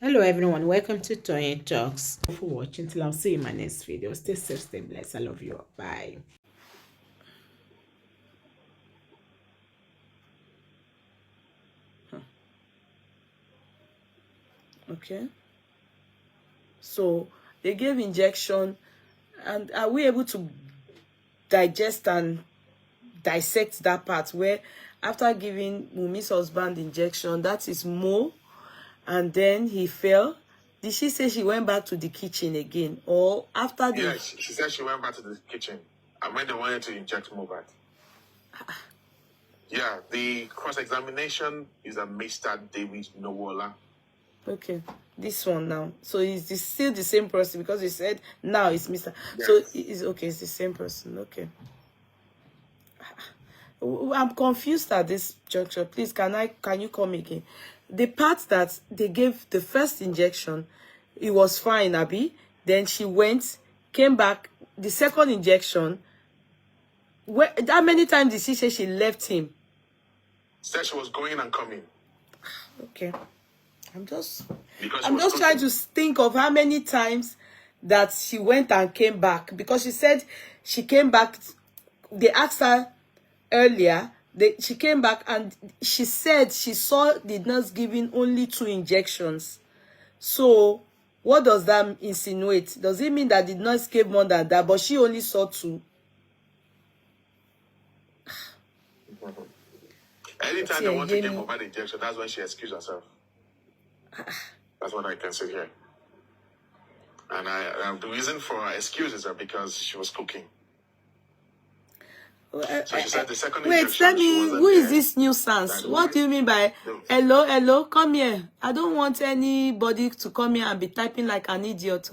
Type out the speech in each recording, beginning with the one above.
Hello everyone, welcome to Toy Talks. Thank you for watching. Till I'll see you in my next video. Stay safe, stay blessed. I love you. Bye. Okay, so they gave injection, and are we able to digest and dissect that part where after giving Wunmi's husband injection, that is Mo, and then he fell? Did she say she went back to the kitchen again, or after the... Yeah, she said she went back to the kitchen and when they wanted to inject Muhbad. Yeah, the cross-examination is a Mr. David Nowola. Okay, this one now. So is this still the same person? Because he said now it's Mr. Yes. So it's okay, it's the same person. Okay. I'm confused at this juncture. Please, can you come again? The part that they gave the first injection, it was fine, Abby. Then she went, came back. The second injection, how many times did she say she left him? Said she was going and coming. Okay. I'm just Because trying to think of how many times that she went and came back, because she said she came back. They asked her earlier. She came back and she said she saw the nurse giving only 2 injections. So what does that insinuate? Does it mean that the nurse gave more than that, but she only saw 2? Anytime they want to give Muhbad injection, that's when she excused herself. That's what I can say here. And the reason for her excuses are because she was cooking. So she said the second wait, injection, tell me, who is this nuisance? What do you mean by hello? Come here. I don't want anybody to come here and be typing like an idiot.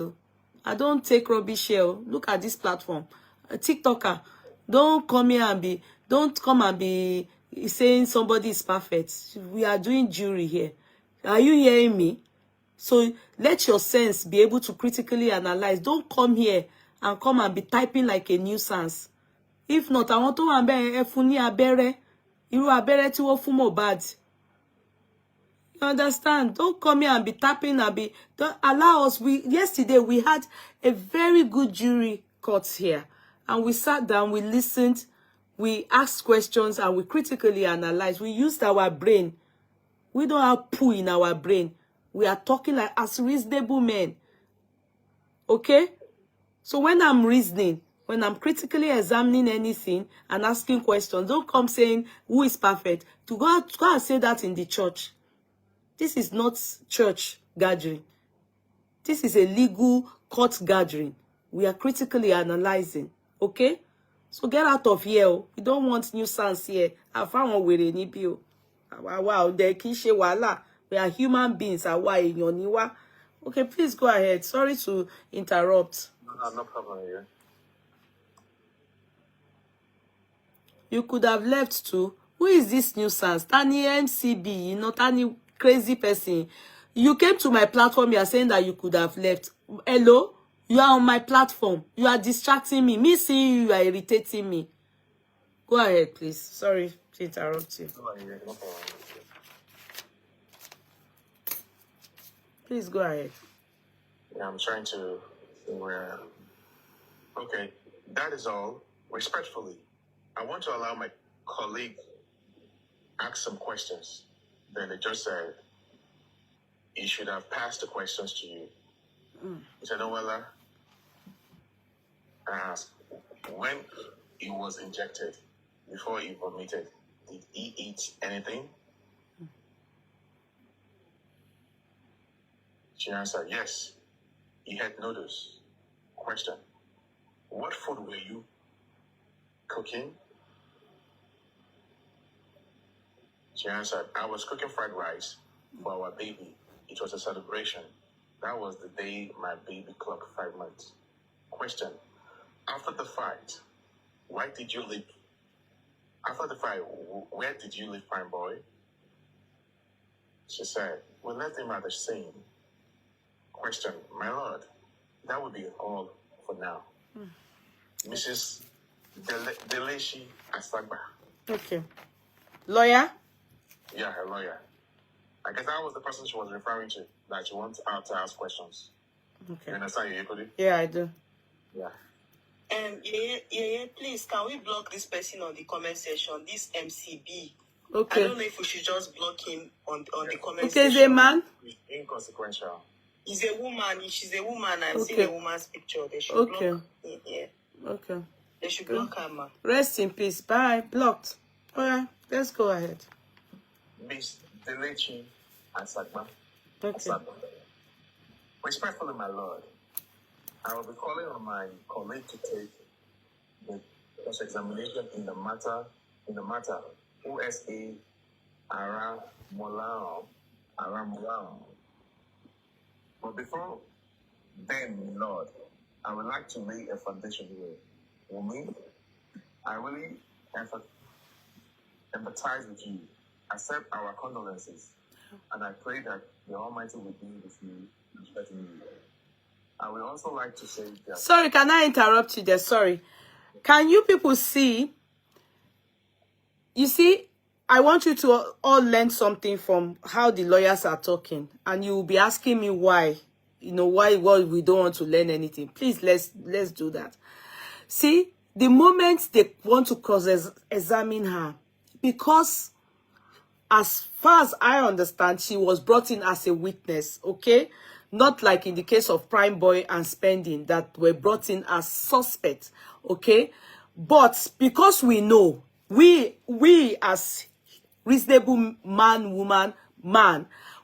I don't take rubbish here. Look at this platform. A TikToker. Don't come here and don't come and be saying somebody is perfect. We are doing jury here. Are you hearing me? So let your sense be able to critically analyze. Don't come here and be typing like a nuisance. If not, I want to fún ní abẹ́rẹ́. Irú abẹ́rẹ́ tí wọ́n fún Muhbad. You understand? Don't come here and be tapping and don't allow us. Yesterday we had a very good jury court here, and we sat down, we listened, we asked questions, and we critically analyzed. We used our brain. We don't have poo in our brain. We are talking like as reasonable men. Okay? So when I'm reasoning, when I'm critically examining anything and asking questions, don't come saying who is perfect. To go and say that in the church. This is not church gathering. This is a legal court gathering. We are critically analyzing. Okay? So get out of here. We don't want nuisance here. I found one with any bill. Wow, we are human beings. Okay, please go ahead. Sorry to interrupt. No problem here. You could have left too. Who is this nuisance? Tani MCB, Tani crazy person. You came to my platform, you are saying that you could have left. Hello? You are on my platform. You are distracting me. Me seeing you are irritating me. Go ahead, please. Sorry to interrupt you. No problem. Please go ahead. Yeah, I'm trying to see where... Okay, that is all. Respectfully, I want to allow my colleague ask some questions. Then the judge said, he should have passed the questions to you. He said, Noella, I asked, when he was injected, before he vomited, did he eat anything? She answered, yes, he had noodles. Question, what food were you cooking? She answered, I was cooking fried rice for our baby. It was a celebration. That was the day my baby clocked 5 months. Question, after the fight, why did you leave? After the fight, where did you leave Prime Boy? She said, we left him at the scene. Question, my lord, that would be all for now. Mrs. Deleshi Asagba. Okay. Lawyer? Yeah, her lawyer. I guess that was the person she was referring to, that she wants her to ask questions. Okay. You understand, Yekudi? Yeah, I do. Yeah. Yeah, please, can we block this person on the comment section? This MCB. Okay. I don't know if we should just block him on the comment Okay, section. is a man? It's inconsequential. He's a woman. If she's a woman, I've Okay. seen a woman's picture. They should block him. Yeah. Okay. They should block her, man. Rest in peace. Bye. Blocked. Alright, let's go ahead. Miss Delechi Asagba. Okay. Respectfully, my lord, I will be calling on my colleague to take the cross-examination in the matter USA Aramulao. But before then, my lord, I would like to lay a foundation here. Wunmi, I really empathize with you. Accept our condolences, and I pray that the Almighty will be with you and strengthen you. I would also like to say that... Sorry, can I interrupt you there? Sorry. Can you people see? You see, I want you to all learn something from how the lawyers are talking, and you will be asking me why. You know, why we don't want to learn anything. Please, let's do that. See, the moment they want to cross-examine her, because as far as I understand, she was brought in as a witness, okay? Not like in the case of Prime Boy and Spending that were brought in as suspects, okay? But because we know, we as reasonable man,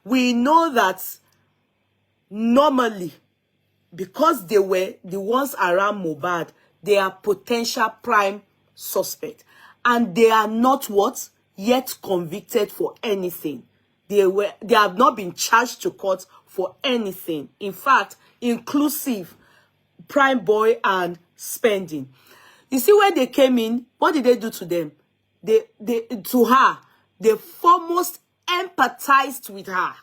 we know that normally, because they were the ones around Muhbad, they are potential prime suspect. And they are not what? Yet convicted for anything. They have not been charged to court for anything. In fact, inclusive Prime Boy and Spending. You see, when they came in, what did they do to them? To her, they foremost empathized with her.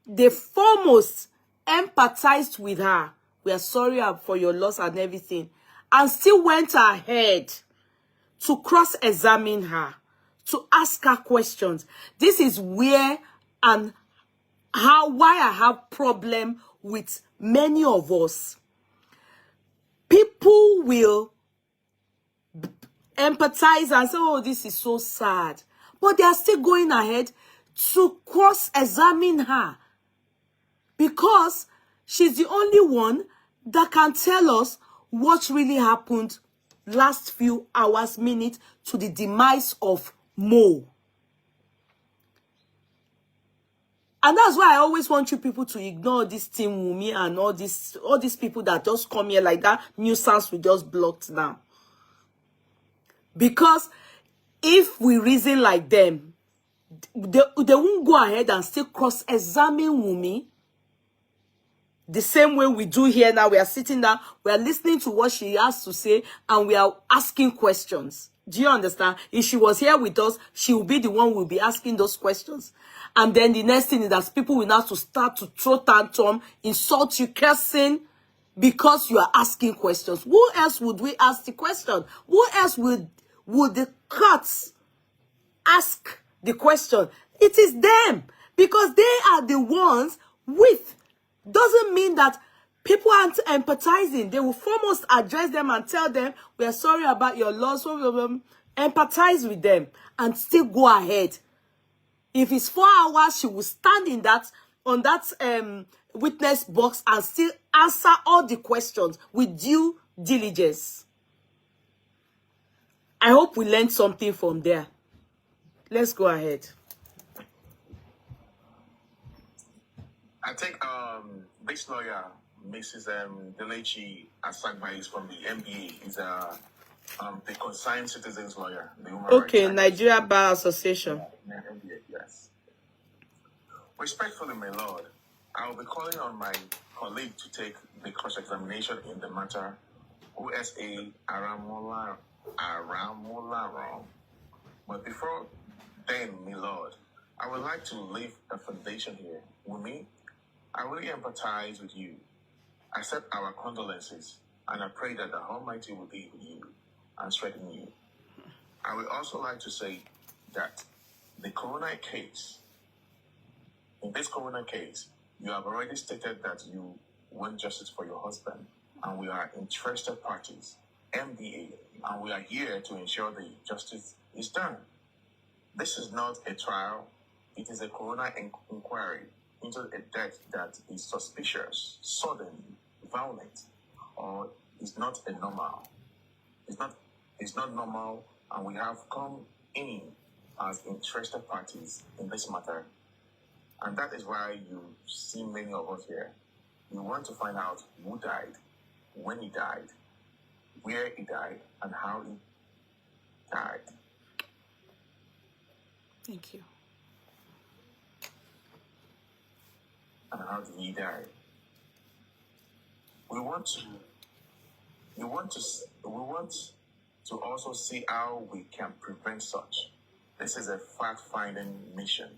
They foremost empathized with her. We are sorry for your loss and everything. And still went ahead to cross-examine her, to ask her questions. This is where and why I have problem with many of us. People will empathize and say, oh, this is so sad. But they are still going ahead to cross-examine her because she's the only one that can tell us what really happened last few hours, minutes to the demise of Mo. And that's why I always want you people to ignore this Team Wunmi and all these people that just come here like that nuisance we just blocked now. Because if we reason like them, they won't go ahead and still cross-examine Wunmi the same way we do here now. We are sitting down, we are listening to what she has to say, and we are asking questions. Do you understand? If she was here with us, she will be the one who will be asking those questions. And then the next thing is that people will now to start to throw tantrum, insult you, cursing, because you are asking questions. Who else would we ask the question? Who else would the courts ask the question? It is them, because they are the ones with. Doesn't mean that people aren't empathizing. They will foremost address them and tell them, we are sorry about your loss. Empathize with them and still go ahead. If it's 4 hours, she will stand in on that witness box and still answer all the questions with due diligence. I hope we learned something from there. Let's go ahead. I think this lawyer, Mrs. Delechi Asagba, is from the NBA. Is the concerned citizens lawyer. The okay, Nigeria Bar Association. NBA, yes. Respectfully, my lord, I will be calling on my colleague to take the cross-examination in the matter USA Aramularo. But before then, my lord, I would like to leave a foundation here. Wunmi, I really empathize with you. Accept our condolences, and I pray that the Almighty will be with you and strengthen you. I would also like to say that the Coroner case In this coroner case, you have already stated that you want justice for your husband, and we are interested parties, MDA, and we are here to ensure the justice is done. This is not a trial, it is a coroner inquiry into a death that is suspicious, sudden, violent, or is not a normal. It's not normal, and we have come in as interested parties in this matter. And that is why you see many of us here. We want to find out who died, when he died, where he died, and how he died. Thank you. And how did he die? We want to also see how we can prevent such. This is a fact-finding mission.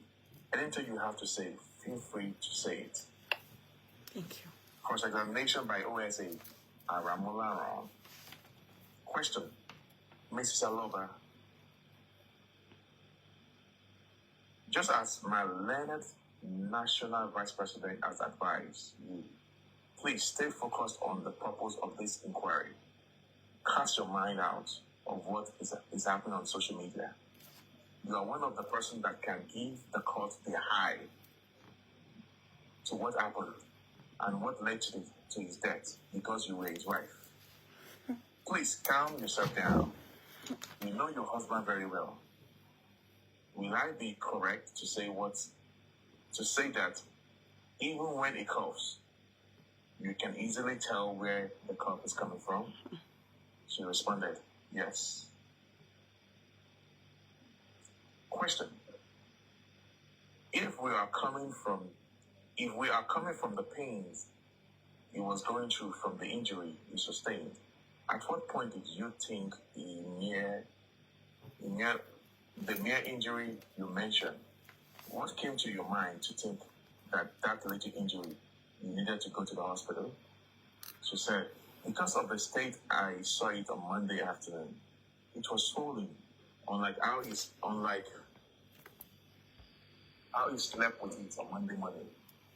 Anything you have to say, feel free to say it. Thank you. Cross-examination by OSA, Aramularon. Question, Mrs. Aloba. Just as my learned National Vice President has advised you, please stay focused on the purpose of this inquiry. Cast your mind out of what is happening on social media. You are one of the persons that can give the court the eye to what happened and what led to his death because you were his wife. Please calm yourself down. You know your husband very well. Will I be correct to say that even when he coughs, you can easily tell where the cough is coming from? She responded, yes. Question. If we are coming from the pains he was going through from the injury he sustained, at what point did you think the mere injury you mentioned, what came to your mind to think that little injury you needed to go to the hospital? She said, because of the state I saw it on Monday afternoon, it was swollen, unlike how he slept with it on Monday morning.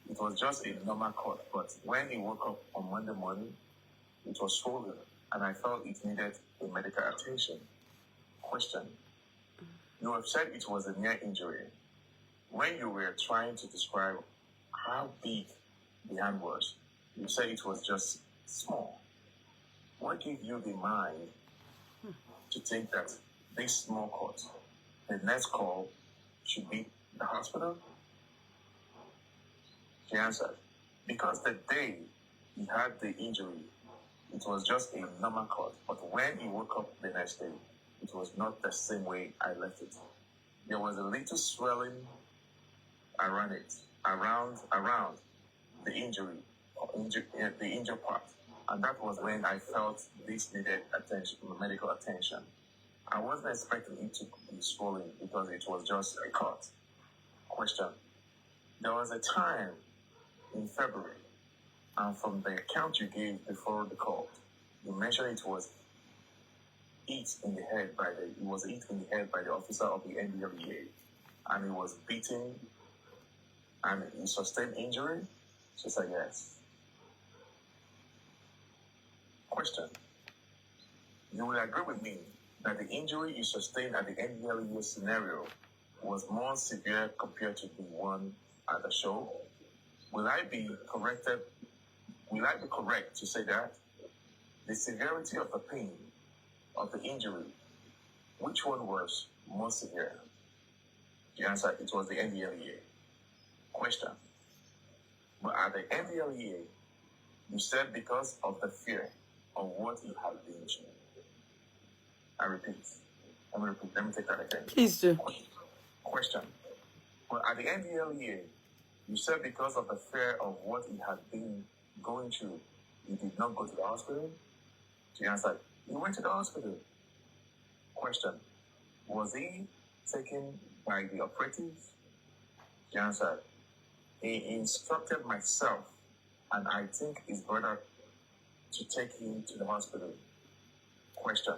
It was just a normal cut, but when he woke up on Monday morning, it was swollen, and I felt it needed a medical attention. Question. You have said it was a near injury. When you were trying to describe how big the hand was, you said it was just small. What gave you the mind to think that this small cut, the next call should be the hospital? She answered, because the day he had the injury, it was just a normal cut. But when he woke up the next day, it was not the same way I left it. There was a little swelling around the injury, the injured part. And that was when I felt this needed attention, medical attention. I wasn't expecting it to be swollen because it was just a cut. Question. There was a time in February, and from the account you gave before the call, you mentioned it was hit in the head by the officer of the NDLEA, and he was beaten and he sustained injury. She said yes. Question. You will agree with me that the injury you sustained at the NDLEA scenario was more severe compared to the one at the show? Will I be correct to say that the severity of the pain of the injury, which one was more severe? The answer, it was the NDLEA. Question. But at the NDLEA, you said because of the fear of what you have been through. I repeat. Let me take that again. Please do. Question. But at the NDLEA, you said because of the fear of what he had been going through, you did not go to the hospital? She answered, he went to the hospital. Question. Was he taken by the operatives? She answered, he instructed myself and I think his brother to take him to the hospital. Question.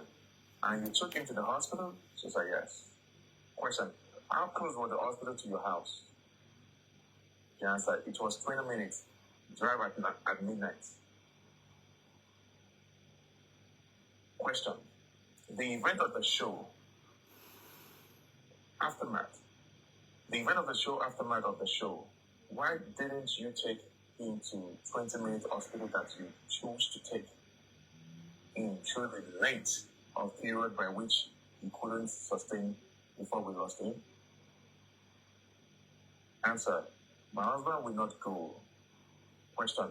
And you took him to the hospital? She said, yes. Question. How close was the hospital to your house? She answered, it was 20 minutes drive at midnight. Question. The event of the show, aftermath. The event of the show, aftermath of the show, why didn't you take him to 20-minute hospital that you chose to take him through the length of period by which he couldn't sustain before we lost him? Answer. My husband will not go. Question.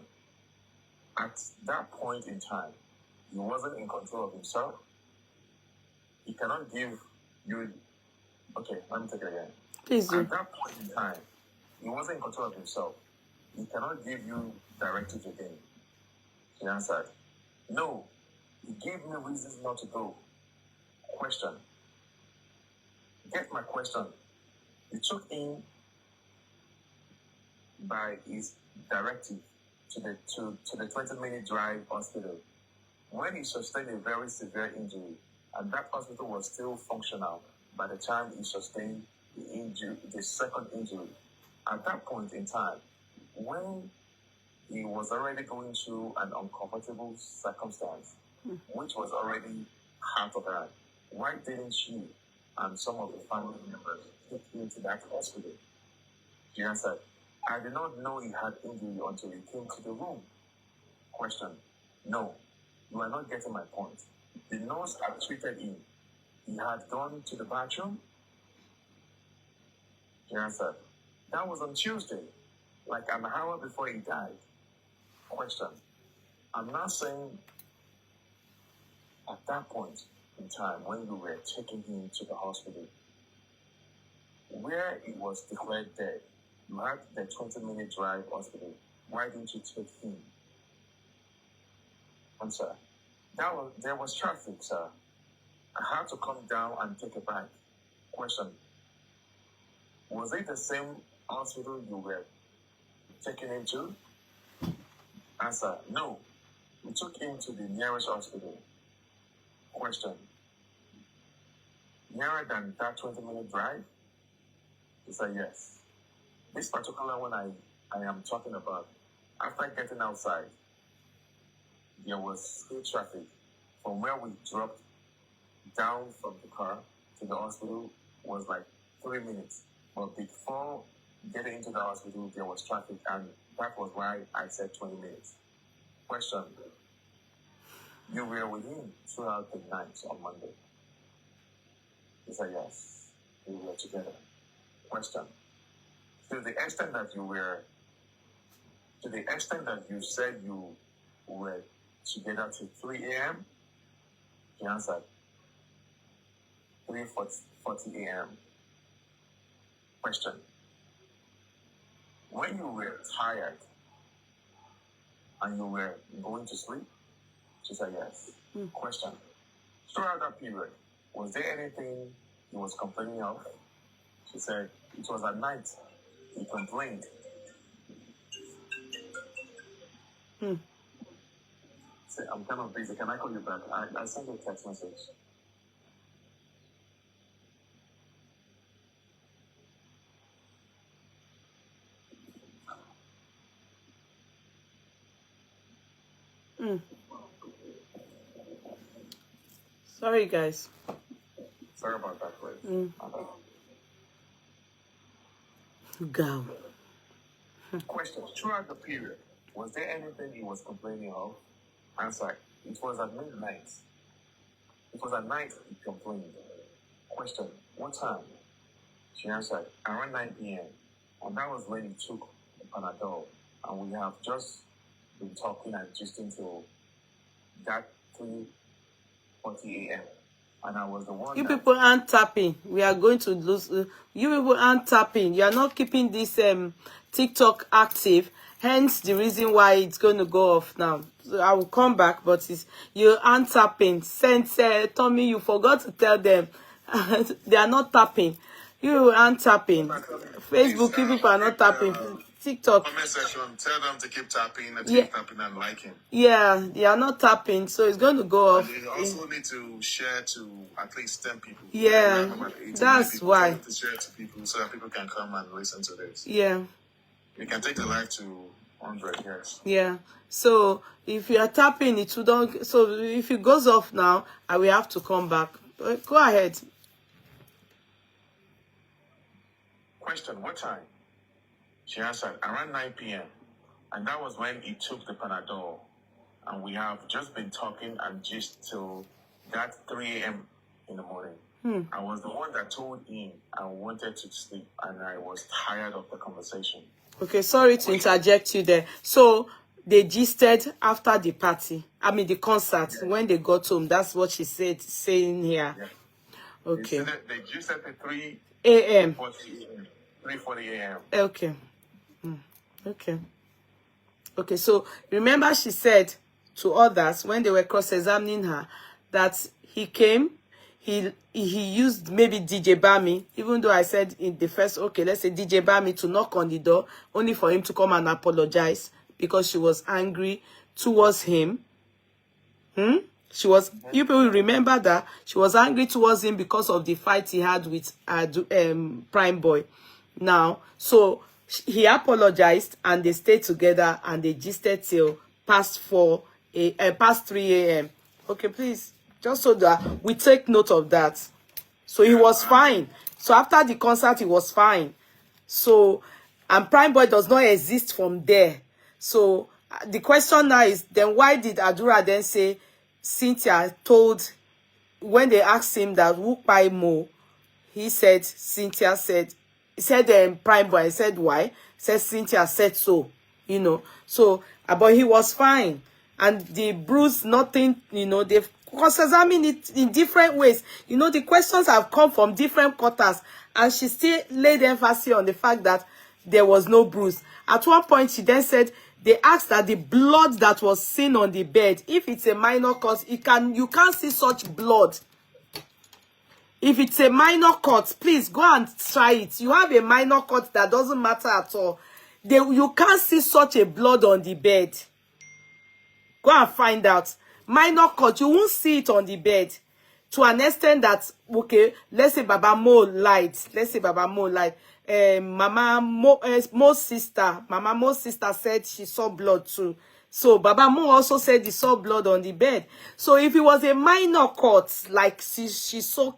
At that point in time, he wasn't in control of himself. He cannot give you... Okay, let me take it again. Please do. At that point in time, he wasn't in control of himself. He cannot give you directives again. She answered, no, he gave me reasons not to go. Question. Get my question. He took him by his directive to the 20-minute drive hospital when he sustained a very severe injury, and that hospital was still functional by the time he sustained the second injury. At that point in time, when he was already going through an uncomfortable circumstance, which was already out of hand, why didn't you and some of the family members take him to that hospital? She answered, I did not know he had injury until he came to the room. Question. No, you are not getting my point. The nurse had treated him. He had gone to the bathroom. She answered, that was on Tuesday, like an hour before he died. Question. I'm not saying at that point in time when you were taking him to the hospital, where he was declared dead, you had the 20-minute drive hospital. Why didn't you take him? Answer. There was traffic, sir. I had to come down and take a back. Question. Was it the same hospital you were taking him to? Answer. No. We took him to the nearest hospital. Question. Nearer than that 20-minute drive? He said yes. This particular one I am talking about, after getting outside, there was still traffic from where we dropped down from the car to the hospital was like 3 minutes. But before getting into the hospital, there was traffic, and that was why I said 20 minutes. Question. You were with him throughout the night on Monday? He said yes. We were together. Question. To the extent that you said you were together till 3 a.m., he answered 3:40 a.m. Question. When you were tired and you were going to sleep? She said yes. Question. Throughout that period, was there anything he was complaining of? She said it was at night. He complained. Say, I'm kind of busy. Can I call you back? I sent you a text message. Sorry, guys. Sorry about that, please. Go. Question. Throughout the period, was there anything he was complaining of? Answer. It was at midnight. It was at night he complained. Question. What time? She answered, around 9 p.m. And that was when he took the Panadol. And we have just been talking and gisting till that 3:40 a.m. And I was the one. You people aren't tapping. We are going to lose. You people aren't tapping. You are not keeping this TikTok active. Hence the reason why it's going to go off now. So I will come back, but you aren't tapping. Since Tommy, you forgot to tell them they are not tapping. You aren't tapping. Facebook, you people are not tapping. TikTok. Comment section, tell them to keep tapping and keep tapping and liking. Yeah, they are not tapping, so it's going to go off. And you also need to share to at least 10 people. Yeah, that's why. To share to people so that people can come and listen to this. Yeah. You can take the live to 100, yes. Yeah. So if you are tapping it, don't. So if it goes off now, I will have to come back. Go ahead. Question, what time? She answered, around 9 p.m. And that was when he took the Panadol. And we have just been talking and just till that 3 a.m. in the morning. I was the one that told him I wanted to sleep and I was tired of the conversation. Okay, sorry to interject you there. So they gisted after the party. I mean the concert, when they got home. That's what she said, saying here. Yeah. Okay. They gisted at 3 a.m. 3:40 a.m. Okay. Okay. Okay, so remember she said to others when they were cross-examining her that he came, he used maybe DJ Bami, even though I said in the first, okay, let's say DJ Bami to knock on the door, only for him to come and apologize because she was angry towards him. She was, you people remember that she was angry towards him because of the fight he had with Prime Boy. Now, so he apologized and they stayed together and they gisted till past 3 a.m. Okay, please, just so that we take note of that. So he was fine. So after the concert, he was fine. So, and Prime Boy does not exist from there. So the question now is, then why did Adura then say Cynthia told, when they asked him that who by Mo, he said, Cynthia said, he said Prime Boy, I said why? He said Cynthia said so, you know. So, but he was fine. And the bruise, nothing, you know, they've cross-examined it in different ways. You know, the questions have come from different quarters. And she still laid emphasis on the fact that there was no bruise. At one point, she then said, they asked that the blood that was seen on the bed, if it's a minor cut, you can't see such blood. If it's a minor cut, please go and try it. You have a minor cut that doesn't matter at all. You can't see such a blood on the bed. Go and find out. Minor cut, you won't see it on the bed. To an extent that, okay, let's say Baba Mo lied. Let's say Baba Mo lied. Mama Mo's sister said she saw blood too. So Baba Mo also said he saw blood on the bed. So if it was a minor cut, like she so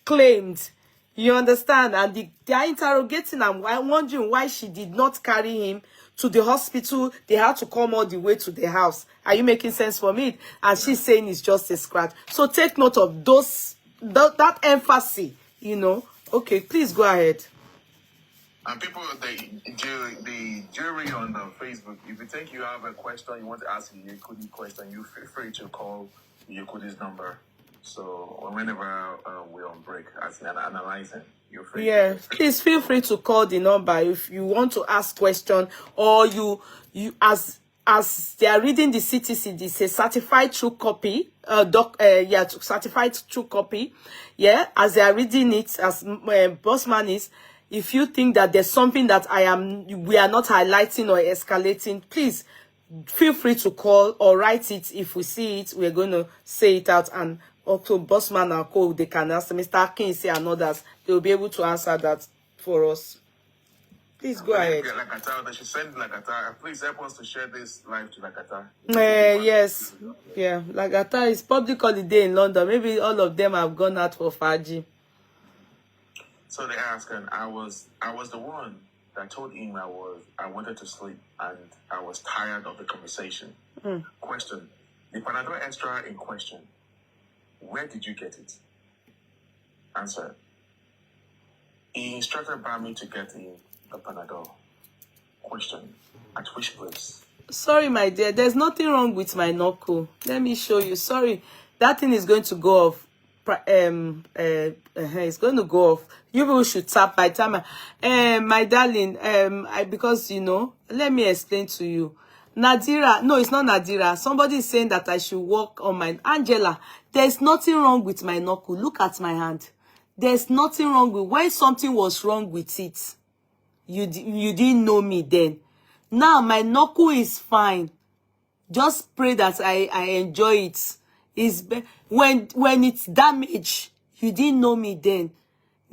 claimed, you understand, and they are interrogating and wondering why she did not carry him to the hospital. They had to come all the way to the house. Are you making sense for me? And she's saying it's just a scratch. So take note of that emphasis, you know. Okay, please go ahead. And people, the jury on the Facebook, if you think you have a question, you want to ask a Yekudi question, you feel free to call Yekudi's number. So whenever we're on break, as we're analyzing, you're free. Yeah, please feel free to call the number if you want to ask question, or you as they are reading the CTC, this is a certified true copy, certified true copy. Yeah, as they are reading it, as Bossman is. If you think that there's something that we are not highlighting or escalating, please feel free to call or write it. If we see it, we're going to say it out. And also, Bossman and Co, they can answer. Mr. Akinse and others, they will be able to answer that for us. Please go ahead. They should send Lagata. Please help us to share this live to Lagata. Yes. Yeah, Lagata is public holiday in London. Maybe all of them have gone out for Faji. So they asked, and I was the one that told him I wanted to sleep and I was tired of the conversation. Question: the Panadol Extra in question, where did you get it? Answer: he instructed Bami to get in the Panadol. Question: at which place? Sorry, my dear, there's nothing wrong with my knuckle. Let me show you. Sorry, that thing is going to go off. It's going to go off. You people should tap by time. My darling, because you know, let me explain to you. Nadira, no, it's not Nadira. Somebody is saying that I should work on my Angela. There's nothing wrong with my knuckle. Look at my hand. There's nothing wrong with when something was wrong with it. You didn't know me then. Now my knuckle is fine. Just pray that I enjoy it. When it's damaged, you didn't know me then.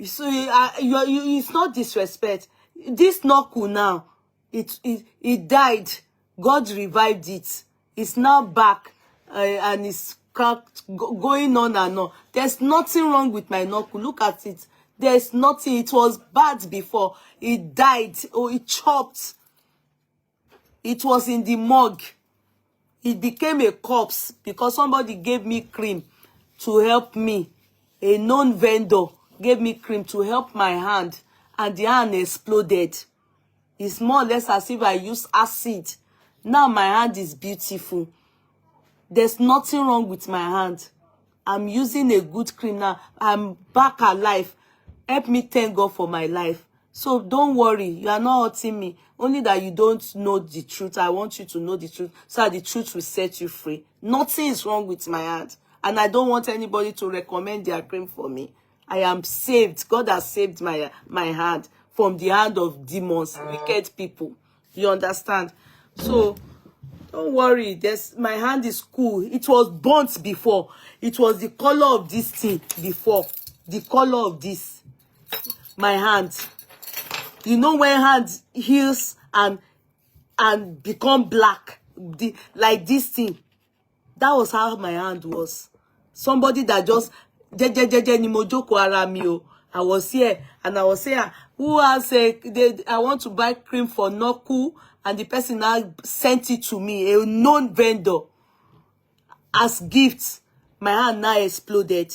So it's not disrespect. This knuckle now, It died. God revived it. It's now back, and it's going on and on. There's nothing wrong with my knuckle. Look at it. There's nothing. It was bad before. It died. Oh, it chopped. It was in the morgue. It became a corpse because somebody gave me cream to help me. A known vendor gave me cream to help my hand, and the hand exploded. It's more or less as if I used acid. Now my hand is beautiful. There's nothing wrong with my hand. I'm using a good cream now. I'm back alive. Help me thank God for my life. So don't worry. You are not hurting me. Only that you don't know the truth. I want you to know the truth so that the truth will set you free. Nothing is wrong with my hand. And I don't want anybody to recommend their cream for me. I am saved. God has saved my hand from the hand of demons, wicked people. You understand? So don't worry. My hand is cool. It was burnt before. It was the color of this thing before. The color of this. My hand. You know when hand heals and become black, like this thing. That was how my hand was. Somebody that just ni mo jókòó ara mi o. I was here and I was saying, who has I want to buy cream for knuckle, and the person now sent it to me, a known vendor, as gifts. My hand now exploded.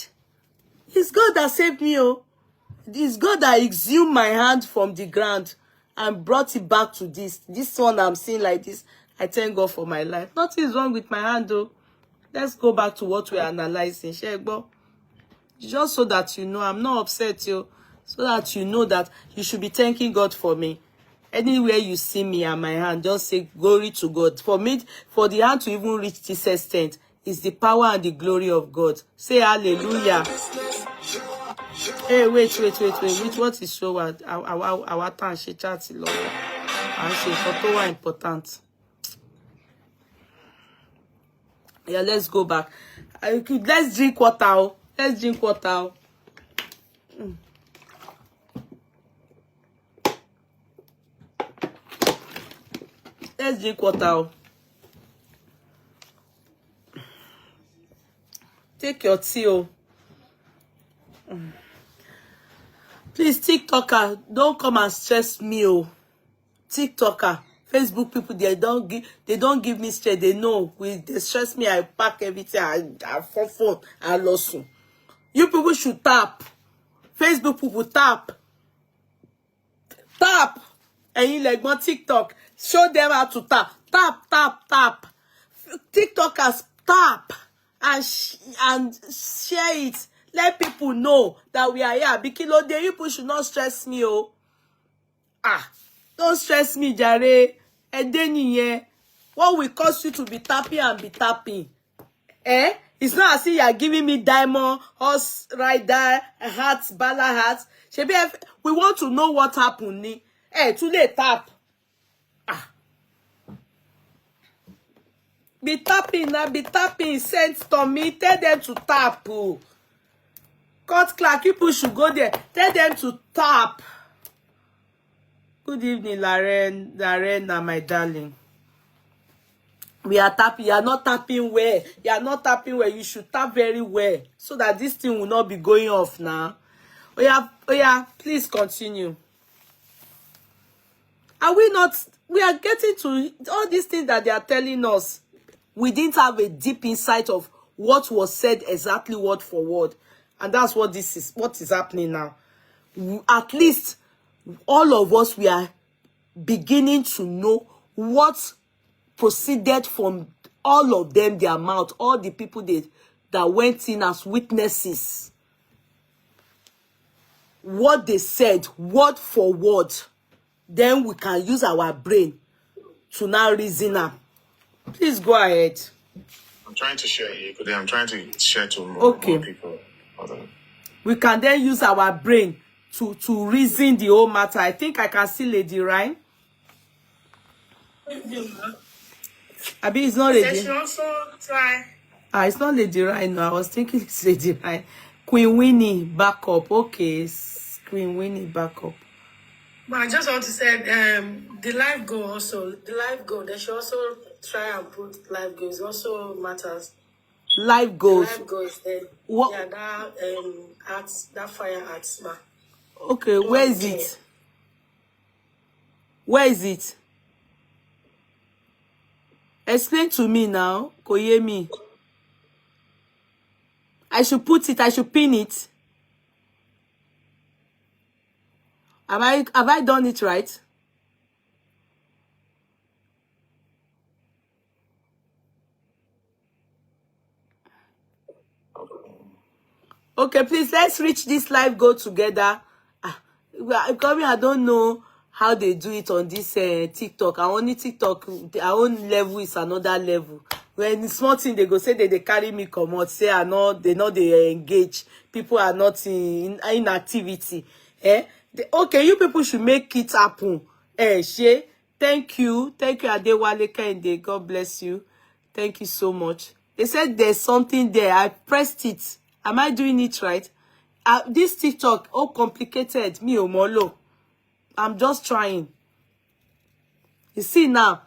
It's God that saved me, oh. It's God that exhumed my hand from the ground and brought it back to this. This one I'm seeing like this. I thank God for my life. Nothing is wrong with my hand, though. Let's go back to what we're analyzing. Shegbo. Just so that you know, I'm not upset, yo. So that you know that you should be thanking God for me. Anywhere you see me and my hand, just say glory to God. For me, for the hand to even reach this extent, is the power and the glory of God. Say hallelujah. Hey, wait. What is show? Our time she chats long. And she photo important. Yeah, let's go back. Let's drink water. Let's drink water. Let's drink water. Take your tea. Please, TikToker, don't come and stress me. TikToker, Facebook people, they don't give me stress. They know they stress me. I pack everything. I phone. I lost. You people should tap. Facebook people tap. And you like one TikTok. Show them how to tap. Tap. TikTokers tap and share it. Let people know that we are here. Because the people should not stress me. Don't stress me, Jare. What will cause you to be tapping and be tapping? It's not as if you are giving me diamond, horse rider, hats, bala hats. We want to know what happened. Too late tap. Be tapping. Send to me. Tell them to tap. Court clerk, people should go there. Tell them to tap. Good evening, Lorena, my darling. We are tapping. You are not tapping well. You should tap very well so that this thing will not be going off now. Oh yeah, please continue. Are we not? We are getting to all these things that they are telling us. We didn't have a deep insight of what was said exactly word for word. And that's what what is happening now. At least all of us, we are beginning to know what proceeded from all of them, their mouth, all the people that went in as witnesses. What they said, word for word. Then we can use our brain to now reason up. Please go ahead. I'm trying to share here today. I'm trying to share to more people. We can then use our brain to reason the whole matter. I think I can see Lady Ryan. Abi, it's not Lady. She also try. It's not Lady Ryan. No, I was thinking it's Lady Ryan. Queen Winnie backup. Okay, Queen Winnie backup. But I just want to say, the live goal also, they should also try and put live goals. Also matters. Live The goals. live goal is there. What? Yeah, that fire arts ma. Okay, where is it? Where is it? Explain to me now, Koyemi. I should put it, I should pin it. Have I done it right? Okay, please, let's reach this live goal together. I don't know how they do it on this TikTok. I only TikTok, our own level is another level. When small thing, they go say they carry me come out, say they engage. People are not in activity. Okay, you people should make it happen. Thank you, Adewale Kende. God bless you. Thank you so much. They said there's something there. I pressed it. Am I doing it right? This TikTok, oh, complicated. Me, Omolo. I'm just trying. You see now,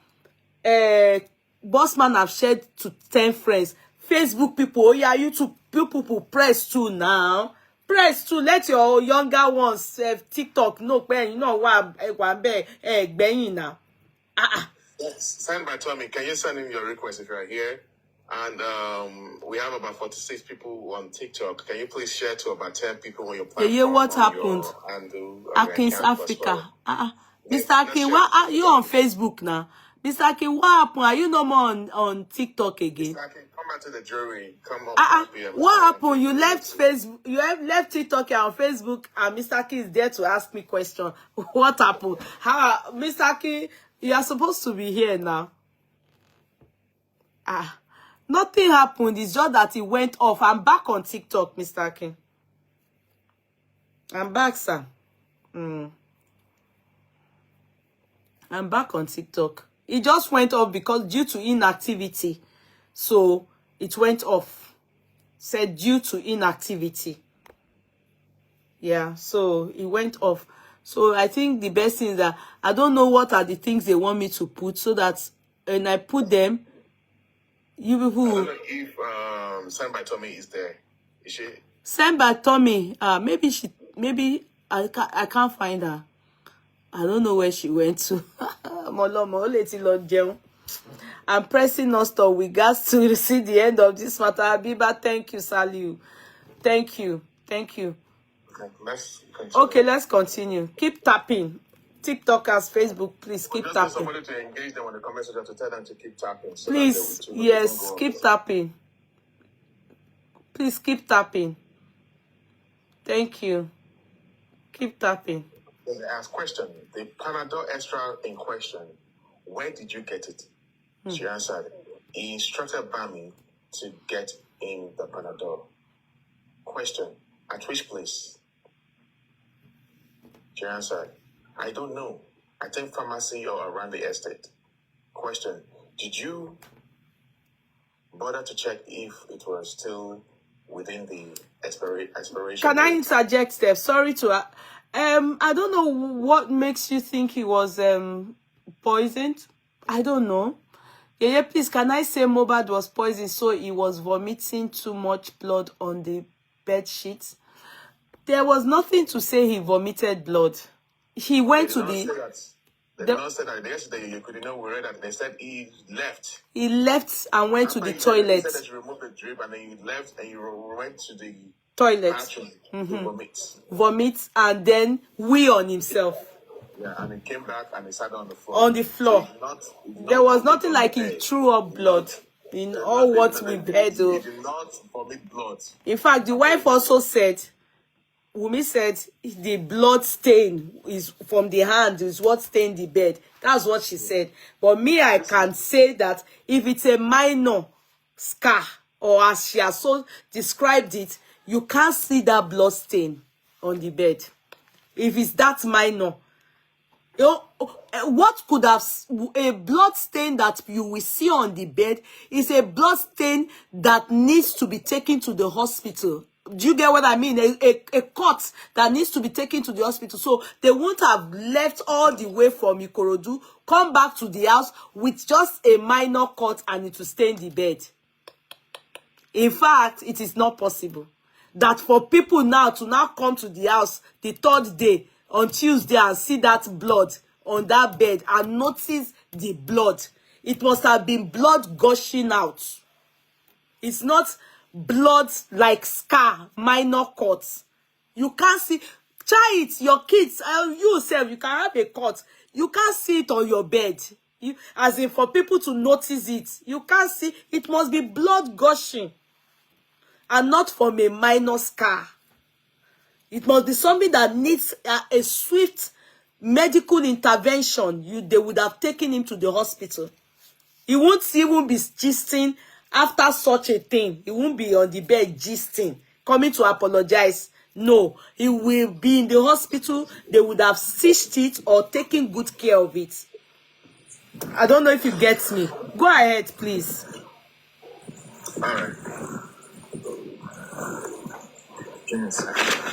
Bossman have shared to 10 friends. Facebook people, oh yeah, YouTube people, press too now. Press too. Let your younger ones TikTok know when you know what now. Yes. Send by Tommy. Can you send him your request if you're here? And we have about 46 people on TikTok. Can you please share to about 10 people on your platform? Yeah, what happened? Akin's Africa. Mr. Akin, what you on Facebook now? Mr. Akin, what happened? Are you no more on TikTok again? Mr. Akin, come back to the jury. Come up. What happened? You left Facebook. You have left TikTok and on Facebook, and Mr. Akin is there to ask me questions. What happened? How, Mr. Akin, you are supposed to be here now. Nothing happened. It's just that it went off. I'm back on TikTok, Mr. Akin. I'm back, sir. I'm back on TikTok. It just went off because due to inactivity. So it went off. Said due to inactivity. Yeah, so it went off. So I think the best thing is that I don't know what are the things they want me to put so that when I put them, you people. I don't know if Send by Tommy is there. Is she? Send by Tommy. Maybe I can't find her. I don't know where she went to. I'm pressing non-stop. We got to see the end of this matter. Abiba, thank you, Saliu. Thank you. Let's continue. Okay, let's continue. Keep tapping. TikTokers, Facebook, please keep tapping. Somebody to engage them on the comment section to tell them to keep tapping. So please, yes, keep tapping. Please keep tapping. Thank you. Keep tapping. Then they ask question. The Panadol extra in question, where did you get it? She answered, he instructed Bami to get in the Panadol. Question, at which place? She answered, I don't know. I think pharmacy or around the estate. Question, did you bother to check if it was still within the expiration? Can I interject, Steph? Sorry to... I don't know what makes you think he was poisoned. I don't know. Yeah, please, can I say Muhbad was poisoned so he was vomiting too much blood on the bed sheets? There was nothing to say he vomited blood. He went to the... They did not say that. Yesterday, you could know we read that they said he left. He left and went to the toilet. They said that you removed the drip and then you left and you went to the toilet. bathroom to vomit and then wee on himself. Yeah, and he came back and he sat on the floor. On the floor. So there was nothing like he threw up blood in all what we heard. He did not vomit blood. In fact, the wife also said, Wunmi said, the blood stain is from the hand is what stained the bed. That's what she said. But me, I can say that if it's a minor scar, or as she has so described it, you can't see that blood stain on the bed. If it's that minor. You know, what could have a blood stain that you will see on the bed is a blood stain that needs to be taken to the hospital. Do you get what I mean? A cut that needs to be taken to the hospital. So they won't have left all the way from Ikorodu, come back to the house with just a minor cut and it will stay in the bed. In fact, it is not possible that for people now to now come to the house the third day on Tuesday and see that blood on that bed and notice the blood. It must have been blood gushing out. It's not blood like scar, minor cuts. You can't see. Try it. Your kids, you yourself, you can have a cut. You can't see it on your bed. As in for people to notice it. You can't see. It must be blood gushing. And not from a minor scar. It must be something that needs a swift medical intervention. They would have taken him to the hospital. He won't even be gisting after such a thing. He won't be on the bed gisting, coming to apologize. No, he will be in the hospital. They would have stitched it or taken good care of it. I don't know if you get me. Go ahead, please. All right. Give me a second.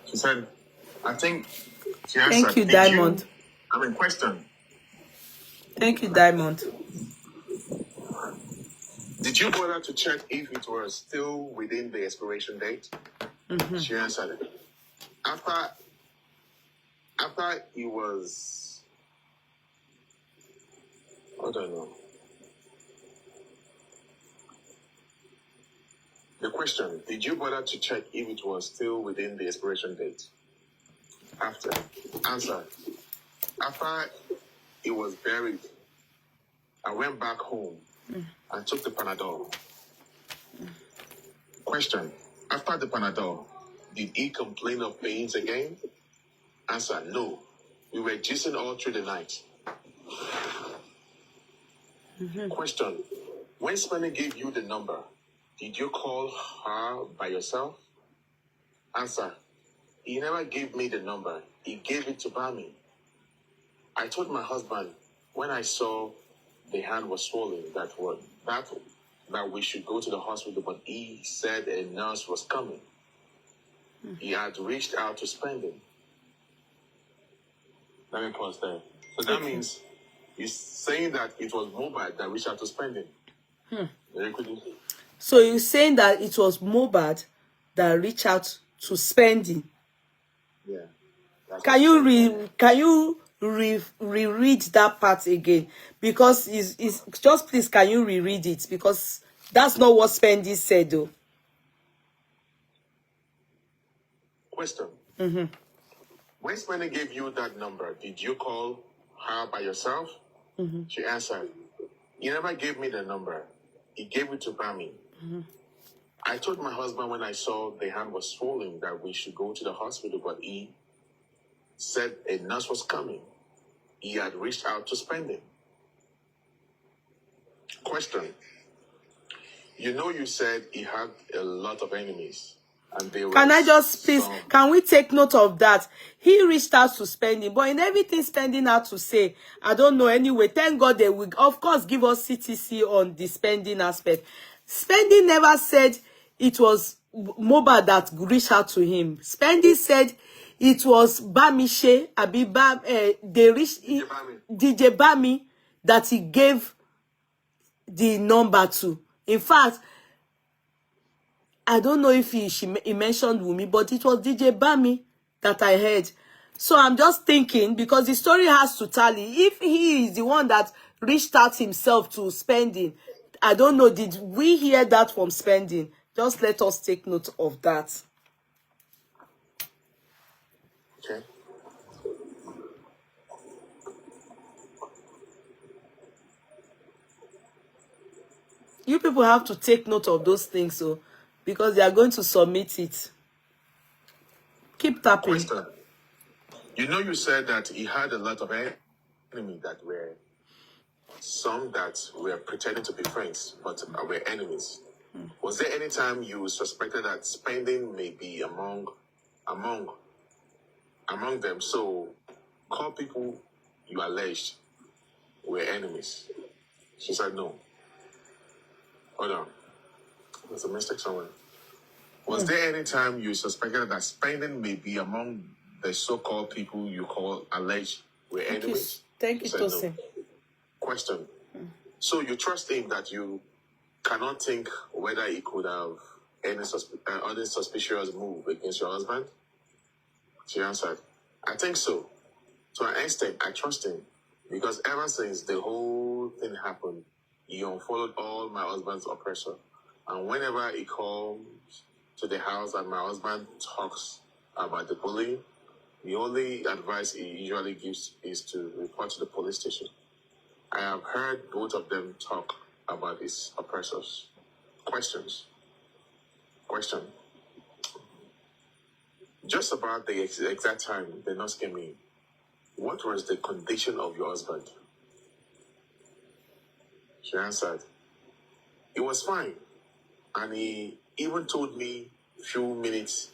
She said, I think she answered. Thank you, Diamond. Question. Thank you, Diamond. Did you bother to check if it was still within the expiration date? She answered it. After it was, I don't know. The question, did you bother to check if it was still within the expiration date? Answer, after it was buried, I went back home and took the Panadol. Question, after the Panadol, did he complain of pains again? Answer, no. We were gisting all through the night. Question, when Spenny gave you the number, did you call her by yourself? Answer, he never gave me the number. He gave it to Bami. I told my husband when I saw the hand was swollen that we should go to the hospital, but he said a nurse was coming. He had reached out to Spendy. Let me pause there. So that means you're saying that it was Muhbad that reached out to Spendy. Very quickly. So you're saying that it was Muhbad that reached out to Spendy. Yeah. Can you reread that part again? Because it's just please can you reread it? Because that's not what Spendy said though. Question. When Spendy gave you that number, did you call her by yourself? She answered, he never gave me the number. He gave it to Bami. I told my husband when I saw the hand was swollen that we should go to the hospital, but he said a nurse was coming. He had reached out to Spendy. Question. You said he had a lot of enemies. And they were can I just please, can we take note of that? He reached out to Spendy, but in everything Spendy had to say, I don't know anyway. Thank God they will, of course, give us CTC on the spending aspect. Spendy never said it was Muhbad that reached out to him. Spendy said it was Bamishe, they reached DJ Bami that he gave the number to. In fact, I don't know if he mentioned Wunmi, but it was DJ Bami that I heard. So I'm just thinking, because the story has to tally. If he is the one that reached out himself to Spending, I don't know, did we hear that from Spending? Just let us take note of that. Okay. You people have to take note of those things, so because they are going to submit it. Keep tapping. Question. You said that he had a lot of enemies that were some that were pretending to be friends, but were enemies. Was there any time you suspected that Spending may be among them? So call people you alleged were enemies? She said no. Hold on. There's a mistake somewhere. Was there any time you suspected that spending may be among the so-called people you call alleged were enemies? Thank you, She said no. Tosin. Question. So you trust him that you cannot think whether he could have any suspicious move against your husband? She answered, I think so. To an extent, I trust him. Because ever since the whole thing happened, he unfollowed all my husband's oppressor. And whenever he comes to the house and my husband talks about the bullying, the only advice he usually gives is to report to the police station. I have heard both of them talk about his oppressors. Question. Just about the exact time the nurse came in, what was the condition of your husband? She answered, it was fine. And he even told me a few minutes.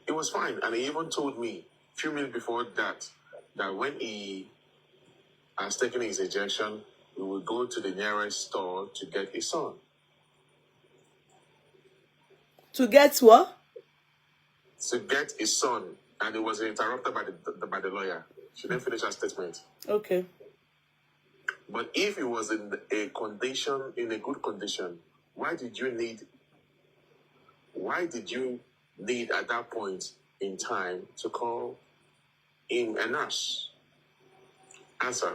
It was fine. And he even told me a few minutes before that when he has taken his injection, we will go to the nearest store to get his son. To get what? To get his son. And it was interrupted by the lawyer. She didn't finish her statement. Okay. But if he was in a good condition, why did you need at that point in time to call in a nurse? Answer.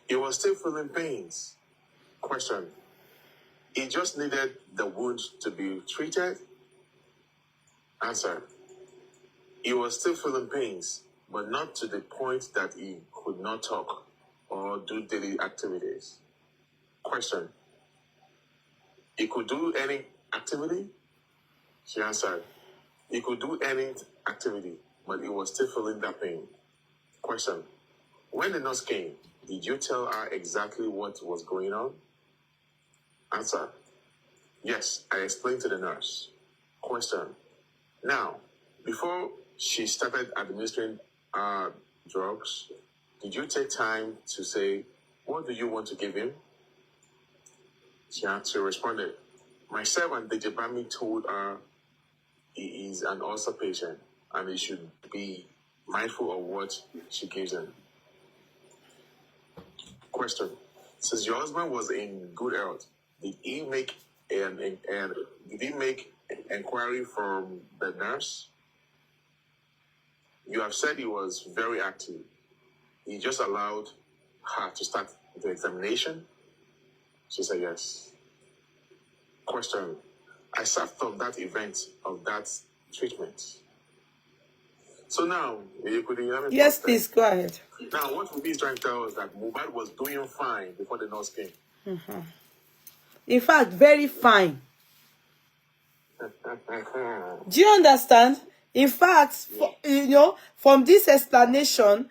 He was still feeling pains. Question. He just needed the wound to be treated? Answer. He was still feeling pains, but not to the point that he could not talk or do daily activities. Question. He could do any activity? She answered. He could do any activity, but he was still feeling that pain. Question. When the nurse came, did you tell her exactly what was going on? Answer. Yes, I explained to the nurse. Question. Now, before she started administering drugs, did you take time to say, what do you want to give him? She responded, myself and Dejebami told her he is an ulcer patient and he should be mindful of what she gives him. Question. Since your husband was in good health, did he make inquiry from the nurse? You have said he was very active. He just allowed her to start the examination? She said yes. Question. I sat from that event of that treatment. So now, you could hear me. Yes, please, go ahead. Now, what Wunmi is trying to tell us that Muhbad was doing fine before the nurse came. Mm-hmm. In fact, very fine. Do you understand? In fact, from this explanation,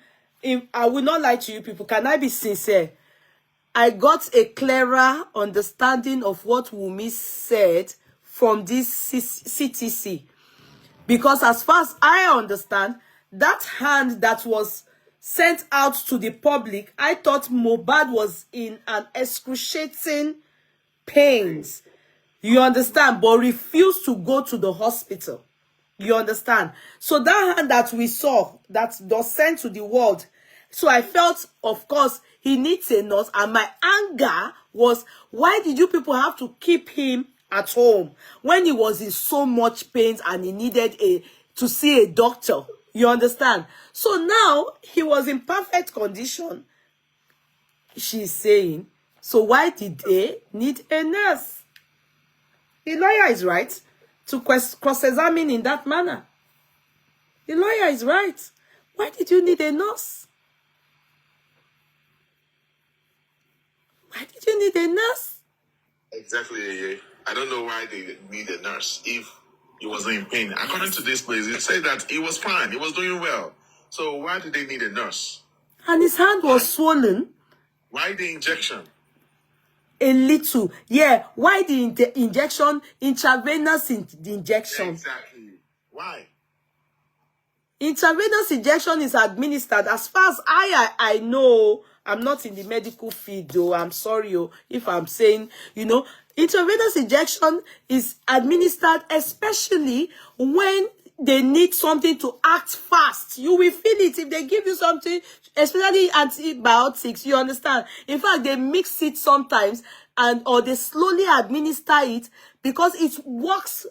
I will not lie to you people. Can I be sincere? I got a clearer understanding of what Wunmi said from this CTC. Because as far as I understand, that hand that was sent out to the public, I thought Muhbad was in an excruciating pains. You understand? But refused to go to the hospital. You understand? So that hand that we saw, that was sent to the world. So I felt, of course, he needs a nurse. And my anger was, why did you people have to keep him at home when he was in so much pain and he needed to see a doctor? You understand? So now he was in perfect condition, she's saying. So why did they need a nurse? The lawyer is right to cross-examine in that manner. The lawyer is right. Why did you need a nurse? Why did you need a nurse? Exactly, yeah. I don't know why they need a nurse if he wasn't in pain. According to this place, it said that he was fine. He was doing well. So why did they need a nurse? And his hand was swollen. Why the injection? A little. Yeah. Why the injection? Intravenous injection. Exactly. Why? Intravenous injection is administered, as far as I know. I'm not in the medical field, though. I'm sorry if I'm saying, intravenous injection is administered, especially when they need something to act fast. You will feel it if they give you something, especially antibiotics. You understand? In fact, they mix it sometimes, or they slowly administer it because it works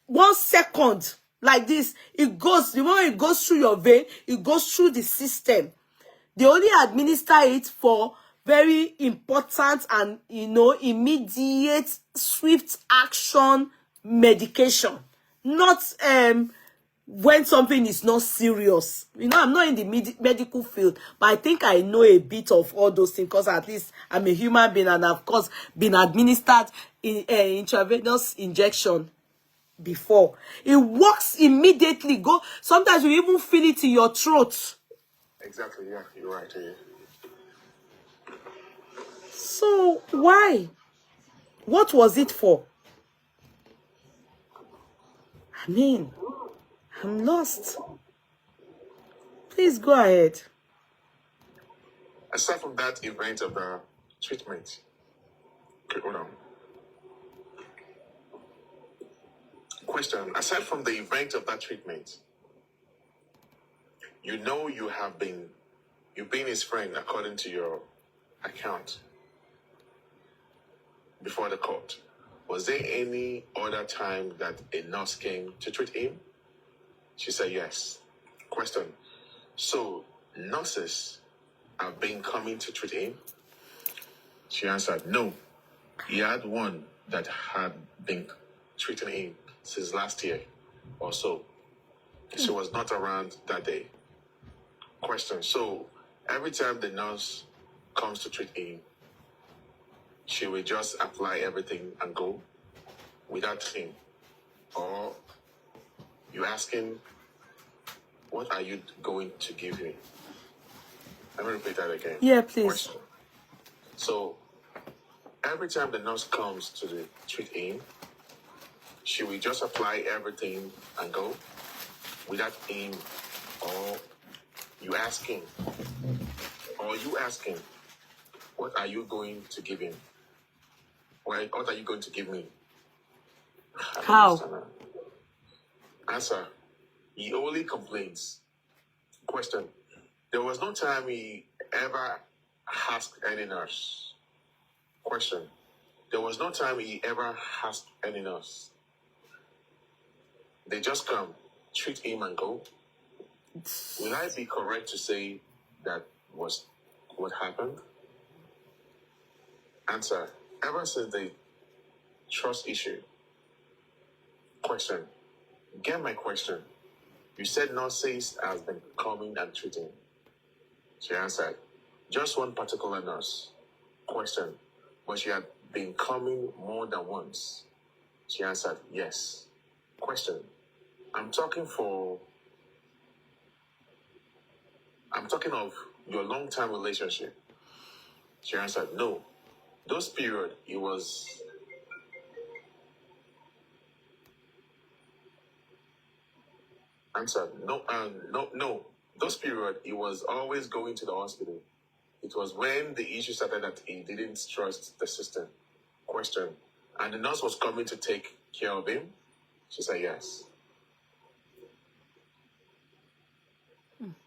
1 second. Like this, the moment it goes through your vein, it goes through the system. They only administer it for very important and, immediate, swift action medication. Not when something is not serious. I'm not in the medical field, but I think I know a bit of all those things because at least I'm a human being and, of course, been administered in intravenous injection before. It works immediately. Sometimes you even feel it in your throat. Exactly, yeah, you're right. Yeah. So why? What was it for? I mean, I'm lost. Please go ahead. Aside from that event of the treatment, okay, hold on. Question: aside from the event of that treatment, you've been his friend according to your account before the court. Was there any other time that a nurse came to treat him? She said yes. Question: so nurses have been coming to treat him? She answered no. He had one that had been treating him since last year or so. She was not around that day. Question: so every time the nurse comes to treat him, she will just apply everything and go without him? Or you asking, what are you going to give me? Let me repeat that again. Yeah, please. Question: so every time the nurse comes to treat him, she will just apply everything and go without him? Or you asking, what are you going to give him? What are you going to give me? How? Answer: he only complains. Question: there was no time he ever asked any nurse. Question: there was no time he ever asked any nurse. They just come, treat him and go. Will I be correct to say that was what happened? Answer: ever since the trust issue. Question: get my question. You said nurses has been coming and treating. She answered: just one particular nurse. Question: but she had been coming more than once. She answered: yes. Question: I'm talking of your long-term relationship. She answered: no. Those period, it was... Answered: no. Those period, he was always going to the hospital. It was when the issue started that he didn't trust the system. Question: and the nurse was coming to take care of him? She said yes.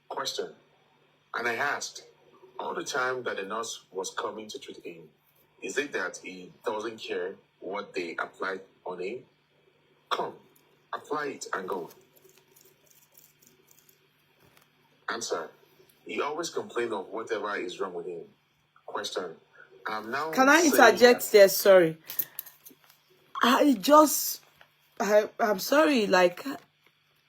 Question: and I asked, all the time that the nurse was coming to treat him, is it that he doesn't care what they applied on him? Come, apply it and go. Answer: he always complains of whatever is wrong with him. Question: can I interject there? Sorry. I'm sorry, like,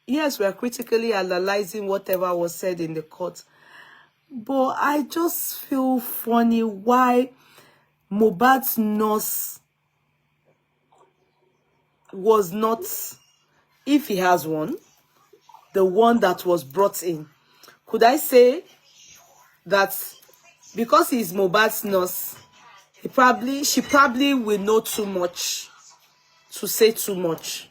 yes, we're critically analyzing whatever was said in the court. But I just feel funny why Muhbad's nurse was not, if he has one, the one that was brought in. Could I say that because he's Muhbad's nurse, she probably will know too much to say too much.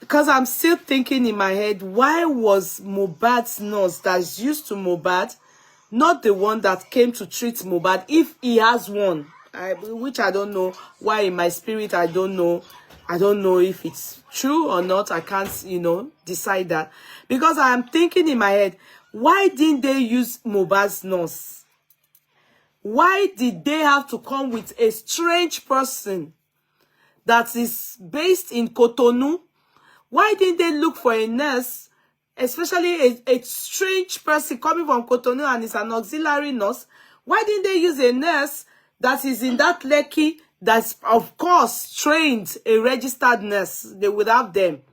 because I'm still thinking in my head, why was Muhbad's nurse that's used to Muhbad not the one that came to treat Muhbad, if he has one? Which I don't know. Why in my spirit, I don't know. I don't know if it's true or not. I can't, you know, decide that. Because I am thinking in my head, why didn't they use Muhbad's nurse? Why did they have to come with a strange person that is based in Cotonou? Why didn't they look for a nurse, especially a strange person coming from Cotonou and is an auxiliary nurse? Why didn't they use a nurse that is in that Lekki, that's, of course, trained, a registered nurse? They would have them.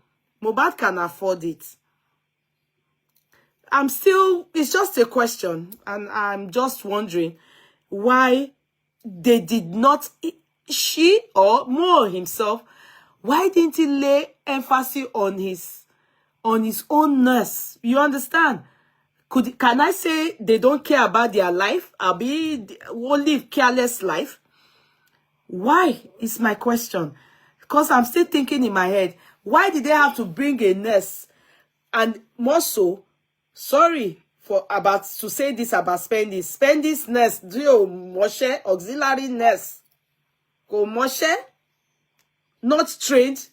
Muhbad can afford it. It's just a question, and I'm just wondering why they did not, she or Mo himself, why didn't he lay emphasis on his own nurse? You understand? Can I say they don't care about their life? Won't live careless life? Why is my question? Because I'm still thinking in my head, why did they have to bring a nurse? And more so, sorry for about to say this about Spendy's nurse, do you Moshe auxiliary nurse? Go Moshe, not trained,